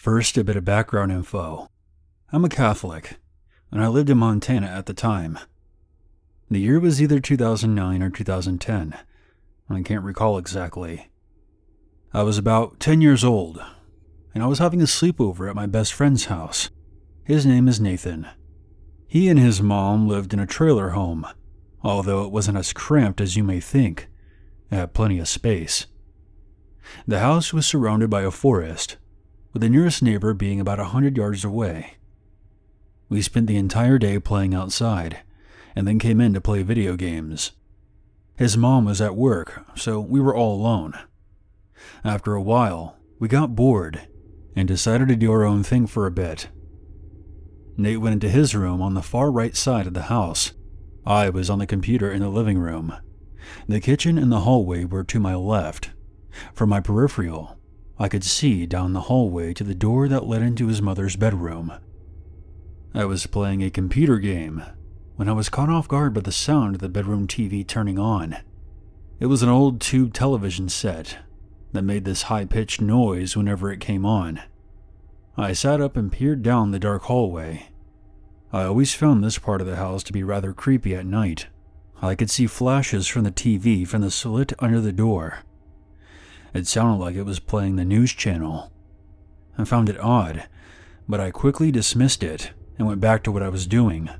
First, a bit of background info. I'm a Catholic, and I lived in Montana at the time. The year was either 2009 or 2010. I can't recall exactly. I was about 10 years old, and I was having a sleepover at my best friend's house. His name is Nathan. He and his mom lived in a trailer home, although it wasn't as cramped as you may think. It had plenty of space. The house was surrounded by a forest, with the nearest neighbor being about 100 yards away. We spent the entire day playing outside, and then came in to play video games. His mom was at work, so we were all alone. After a while, we got bored, and decided to do our own thing for a bit. Nate went into his room on the far right side of the house. I was on the computer in the living room. The kitchen and the hallway were to my left. From my peripheral, I could see down the hallway to the door that led into his mother's bedroom. I was playing a computer game when I was caught off guard by the sound of the bedroom TV turning on. It was an old tube television set that made this high-pitched noise whenever it came on. I sat up and peered down the dark hallway. I always found this part of the house to be rather creepy at night. I could see flashes from the TV from the slit under the door. It sounded like it was playing the news channel. I found it odd, but I quickly dismissed it and went back to what I was doing.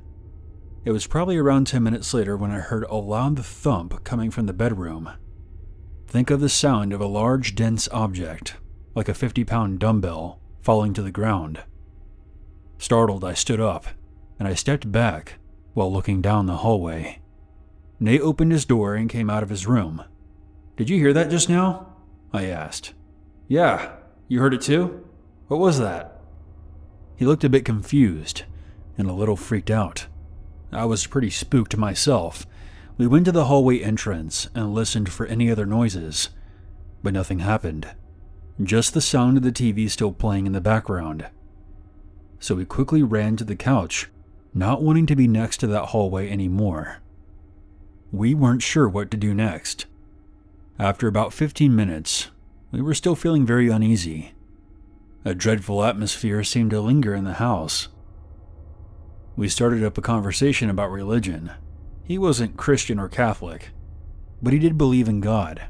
It was probably around 10 minutes later when I heard a loud thump coming from the bedroom. Think of the sound of a large, dense object, like a 50-pound dumbbell, falling to the ground. Startled, I stood up, and I stepped back while looking down the hallway. Nate opened his door and came out of his room. "Did you hear that just now?" I asked. "Yeah, you heard it too? What was that?" He looked a bit confused and a little freaked out. I was pretty spooked myself. We went to the hallway entrance and listened for any other noises, but nothing happened. Just the sound of the TV still playing in the background. So we quickly ran to the couch, not wanting to be next to that hallway anymore. We weren't sure what to do next. After about 15 minutes, we were still feeling very uneasy. A dreadful atmosphere seemed to linger in the house. We started up a conversation about religion. He wasn't Christian or Catholic, but he did believe in God.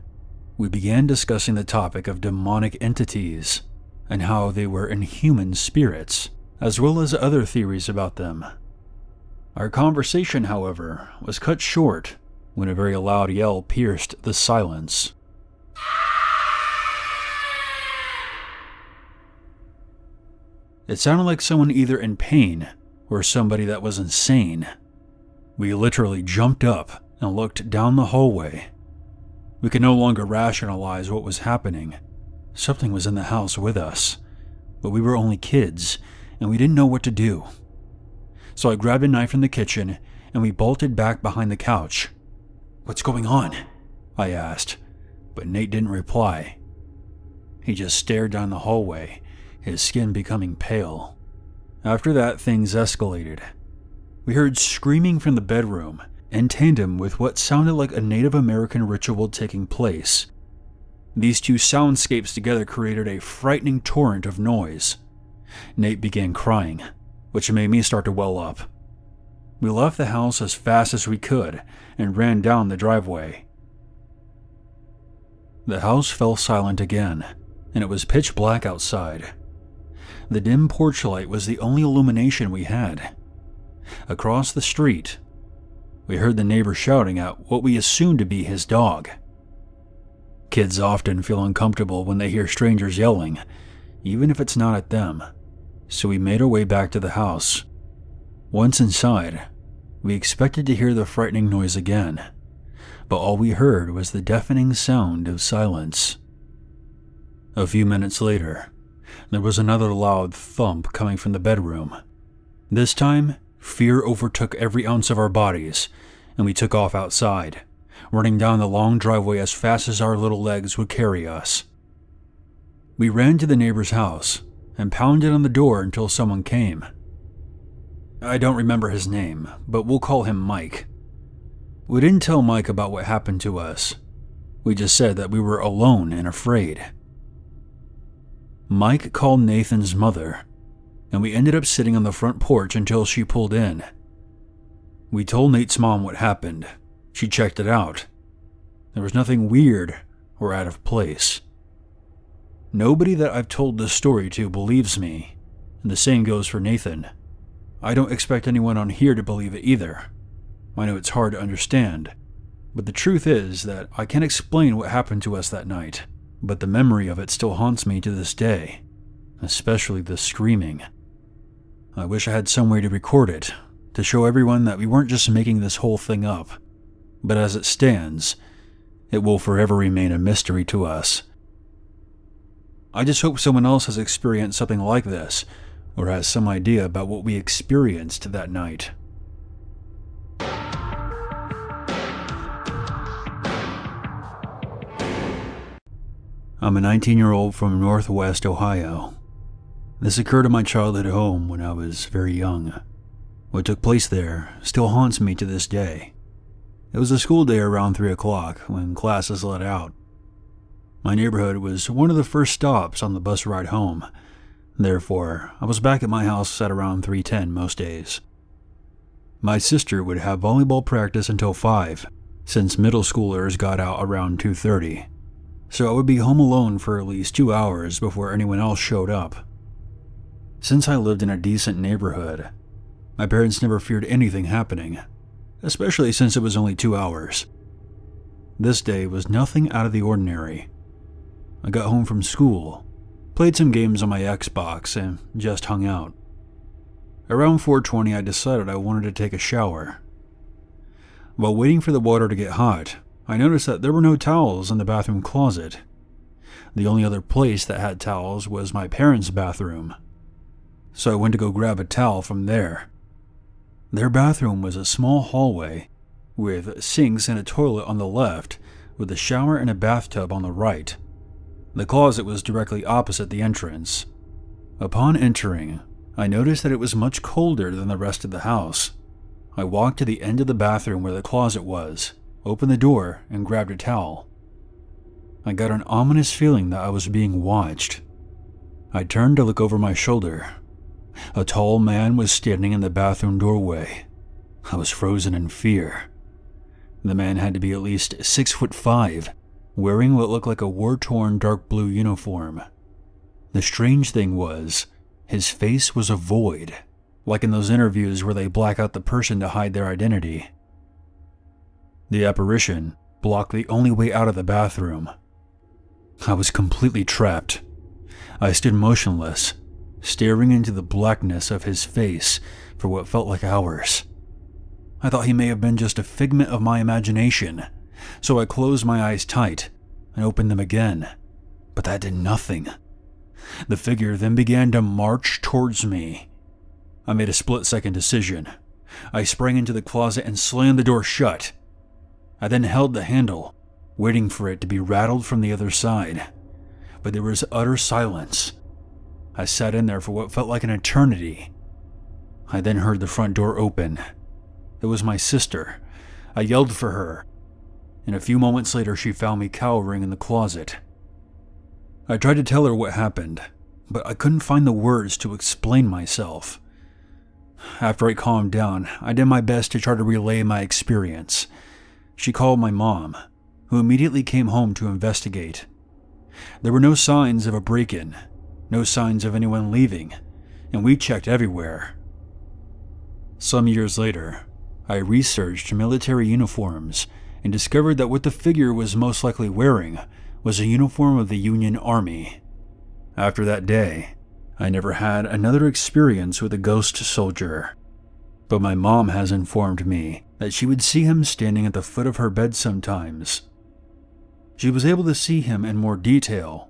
We began discussing the topic of demonic entities and how they were inhuman spirits, as well as other theories about them. Our conversation, however, was cut short when a very loud yell pierced the silence. It sounded like someone either in pain or somebody that was insane. We literally jumped up and looked down the hallway. We could no longer rationalize what was happening. Something was in the house with us, but we were only kids, and we didn't know what to do. So I grabbed a knife from the kitchen, and we bolted back behind the couch. "What's going on?" I asked, but Nate didn't reply. He just stared down the hallway, his skin becoming pale. After that, things escalated. We heard screaming from the bedroom, in tandem with what sounded like a Native American ritual taking place. These two soundscapes together created a frightening torrent of noise. Nate began crying, which made me start to well up. We left the house as fast as we could and ran down the driveway. The house fell silent again, and it was pitch black outside. The dim porch light was the only illumination we had. Across the street, we heard the neighbor shouting at what we assumed to be his dog. Kids often feel uncomfortable when they hear strangers yelling, even if it's not at them, so we made our way back to the house. Once inside, we expected to hear the frightening noise again, but all we heard was the deafening sound of silence. A few minutes later, there was another loud thump coming from the bedroom. This time, fear overtook every ounce of our bodies, and we took off outside, running down the long driveway as fast as our little legs would carry us. We ran to the neighbor's house and pounded on the door until someone came. I don't remember his name, but we'll call him Mike. We didn't tell Mike about what happened to us. We just said that we were alone and afraid. Mike called Nathan's mother, and we ended up sitting on the front porch until she pulled in. We told Nate's mom what happened. She checked it out. There was nothing weird or out of place. Nobody that I've told this story to believes me, and the same goes for Nathan. I don't expect anyone on here to believe it either. I know it's hard to understand, but the truth is that I can't explain what happened to us that night, but the memory of it still haunts me to this day, especially the screaming. I wish I had some way to record it, to show everyone that we weren't just making this whole thing up, but as it stands, it will forever remain a mystery to us. I just hope someone else has experienced something like this, or has some idea about what we experienced that night. I'm a 19-year-old from Northwest Ohio. This occurred in my childhood home when I was very young. What took place there still haunts me to this day. It was a school day around 3 o'clock when classes let out. My neighborhood was one of the first stops on the bus ride home. Therefore, I was back at my house at around 3:10 most days. My sister would have volleyball practice until 5, since middle schoolers got out around 2:30. So I would be home alone for at least 2 hours before anyone else showed up. Since I lived in a decent neighborhood, my parents never feared anything happening, especially since it was only 2 hours. This day was nothing out of the ordinary. I got home from school, played some games on my Xbox, and just hung out. Around 4:20, I decided I wanted to take a shower. While waiting for the water to get hot, I noticed that there were no towels in the bathroom closet. The only other place that had towels was my parents' bathroom. So I went to go grab a towel from there. Their bathroom was a small hallway, with sinks and a toilet on the left, with a shower and a bathtub on the right. The closet was directly opposite the entrance. Upon entering, I noticed that it was much colder than the rest of the house. I walked to the end of the bathroom where the closet was, opened the door, and grabbed a towel. I got an ominous feeling that I was being watched. I turned to look over my shoulder. A tall man was standing in the bathroom doorway. I was frozen in fear. The man had to be at least 6'5", wearing what looked like a war-torn dark blue uniform. The strange thing was, his face was a void, like in those interviews where they black out the person to hide their identity. The apparition blocked the only way out of the bathroom. I was completely trapped. I stood motionless, staring into the blackness of his face for what felt like hours. I thought he may have been just a figment of my imagination, so I closed my eyes tight and opened them again, but that did nothing. The figure then began to march towards me. I made a split-second decision. I sprang into the closet and slammed the door shut. I then held the handle, waiting for it to be rattled from the other side, but there was utter silence. I sat in there for what felt like an eternity. I then heard the front door open. It was my sister. I yelled for her, and a few moments later she found me cowering in the closet. I tried to tell her what happened, but I couldn't find the words to explain myself. After I calmed down, I did my best to try to relay my experience. She called my mom, who immediately came home to investigate. There were no signs of a break-in, no signs of anyone leaving, and we checked everywhere. Some years later, I researched military uniforms and discovered that what the figure was most likely wearing was a uniform of the Union Army. After that day, I never had another experience with a ghost soldier, but my mom has informed me that she would see him standing at the foot of her bed sometimes. She was able to see him in more detail,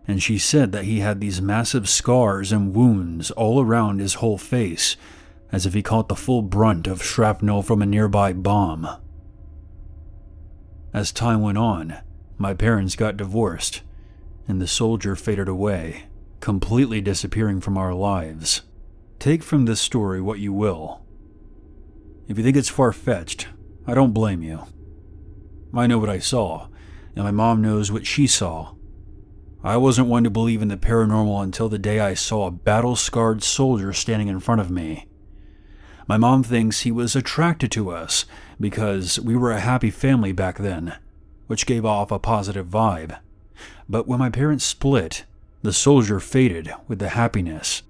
and she said that he had these massive scars and wounds all around his whole face, as if he caught the full brunt of shrapnel from a nearby bomb. As time went on, my parents got divorced, and the soldier faded away, completely disappearing from our lives. Take from this story what you will. If you think it's far-fetched, I don't blame you. I know what I saw, and my mom knows what she saw. I wasn't one to believe in the paranormal until the day I saw a battle-scarred soldier standing in front of me. My mom thinks he was attracted to us because we were a happy family back then, which gave off a positive vibe. But when my parents split, the soldier faded with the happiness.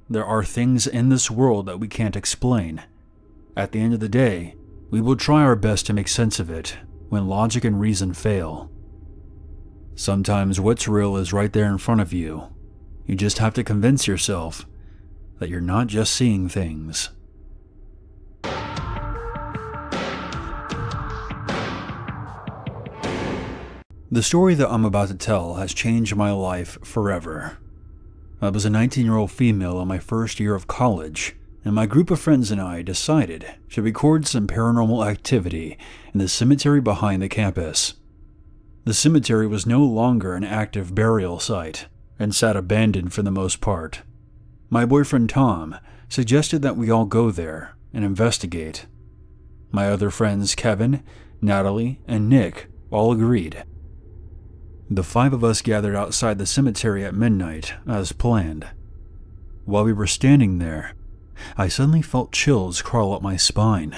There are things in this world that we can't explain. At the end of the day, we will try our best to make sense of it when logic and reason fail. Sometimes what's real is right there in front of you. You just have to convince yourself that you're not just seeing things. The story that I'm about to tell has changed my life forever. I was a 19-year-old female in my first year of college, and my group of friends and I decided to record some paranormal activity in the cemetery behind the campus. The cemetery was no longer an active burial site and sat abandoned for the most part. My boyfriend Tom suggested that we all go there and investigate. My other friends Kevin, Natalie, and Nick all agreed. The 5 of us gathered outside the cemetery at midnight as planned. While we were standing there, I suddenly felt chills crawl up my spine.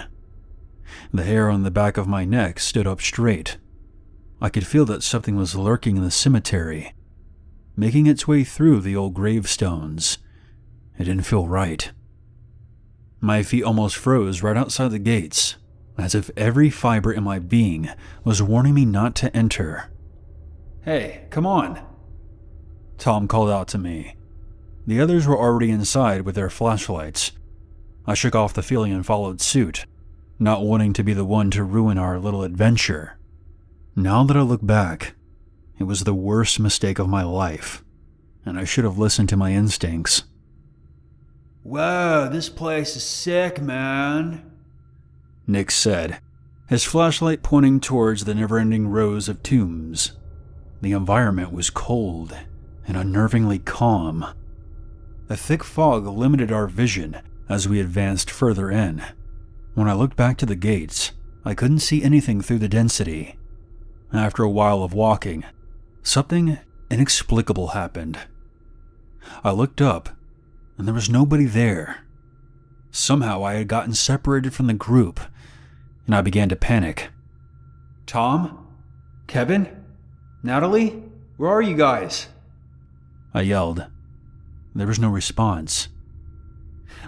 The hair on the back of my neck stood up straight. I could feel that something was lurking in the cemetery, making its way through the old gravestones. It didn't feel right. My feet almost froze right outside the gates, as if every fiber in my being was warning me not to enter. "Hey, come on," Tom called out to me. The others were already inside with their flashlights. I shook off the feeling and followed suit, not wanting to be the one to ruin our little adventure. Now that I look back, it was the worst mistake of my life, and I should have listened to my instincts. "Whoa, this place is sick, man," Nick said, his flashlight pointing towards the never-ending rows of tombs. The environment was cold and unnervingly calm. A thick fog limited our vision as we advanced further in. When I looked back to the gates, I couldn't see anything through the density. After a while of walking, something inexplicable happened. I looked up, and there was nobody there. Somehow I had gotten separated from the group, and I began to panic. "Tom? Kevin? Natalie? Where are you guys?" I yelled. There was no response.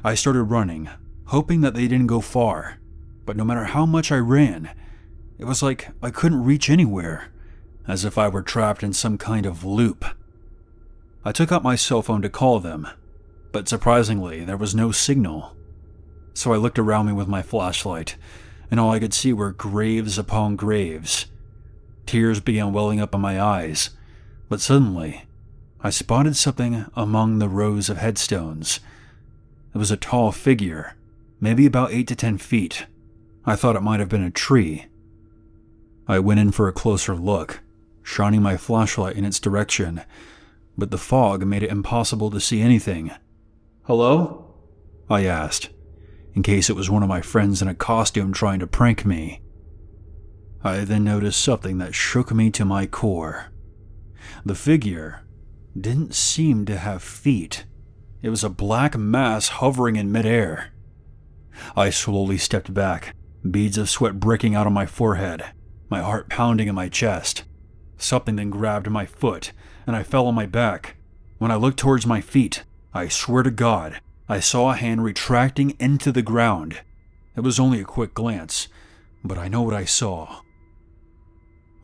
I started running, hoping that they didn't go far, but no matter how much I ran, it was like I couldn't reach anywhere, as if I were trapped in some kind of loop. I took out my cell phone to call them, but surprisingly, there was no signal. So I looked around me with my flashlight, and all I could see were graves upon graves. Tears began welling up in my eyes, but suddenly, I spotted something among the rows of headstones. It was a tall figure, maybe about 8 to 10 feet. I thought it might have been a tree. I went in for a closer look, shining my flashlight in its direction, but the fog made it impossible to see anything. "Hello?" I asked, in case it was one of my friends in a costume trying to prank me. I then noticed something that shook me to my core. The figure didn't seem to have feet. It was a black mass hovering in midair. I slowly stepped back, beads of sweat breaking out on my forehead, my heart pounding in my chest. Something then grabbed my foot, and I fell on my back. When I looked towards my feet, I swear to God, I saw a hand retracting into the ground. It was only a quick glance, but I know what I saw.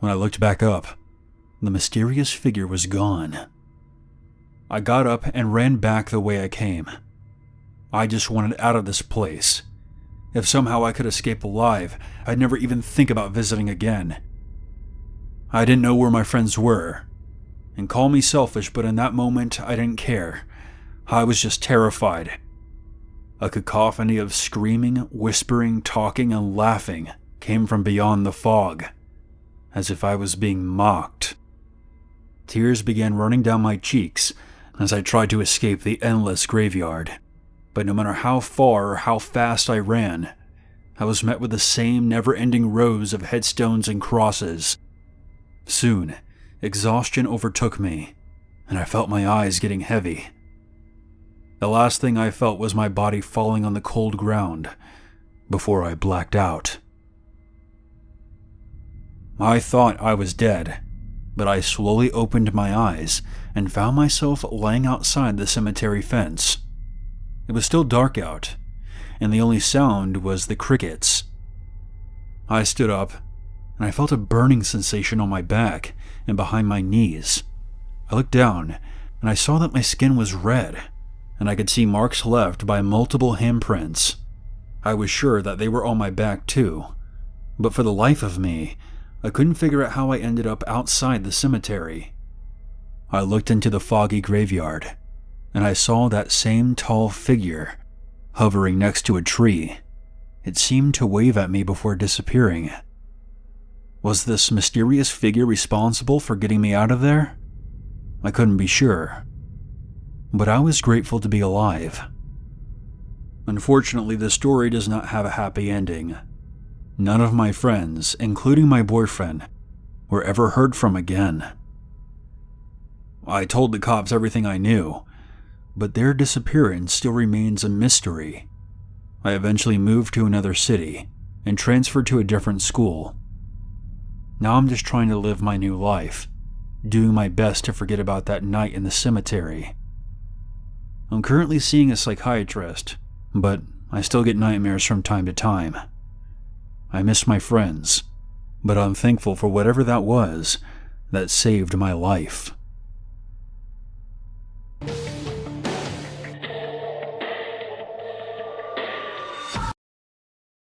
When I looked back up, the mysterious figure was gone. I got up and ran back the way I came. I just wanted out of this place. If somehow I could escape alive, I'd never even think about visiting again. I didn't know where my friends were, and call me selfish, but in that moment I didn't care. I was just terrified. A cacophony of screaming, whispering, talking, and laughing came from beyond the fog, as if I was being mocked. Tears began running down my cheeks as I tried to escape the endless graveyard. But no matter how far or how fast I ran, I was met with the same never-ending rows of headstones and crosses. Soon, exhaustion overtook me, and I felt my eyes getting heavy. The last thing I felt was my body falling on the cold ground before I blacked out. I thought I was dead, but I slowly opened my eyes and found myself laying outside the cemetery fence. It was still dark out, and the only sound was the crickets. I stood up, and I felt a burning sensation on my back and behind my knees. I looked down, and I saw that my skin was red, and I could see marks left by multiple handprints. I was sure that they were on my back too, but for the life of me, I couldn't figure out how I ended up outside the cemetery. I looked into the foggy graveyard, and I saw that same tall figure hovering next to a tree. It seemed to wave at me before disappearing. Was this mysterious figure responsible for getting me out of there? I couldn't be sure, but I was grateful to be alive. Unfortunately, the story does not have a happy ending. None of my friends, including my boyfriend, were ever heard from again. I told the cops everything I knew, but their disappearance still remains a mystery. I eventually moved to another city and transferred to a different school. Now I'm just trying to live my new life, doing my best to forget about that night in the cemetery. I'm currently seeing a psychiatrist, but I still get nightmares from time to time. I miss my friends, but I'm thankful for whatever that was that saved my life.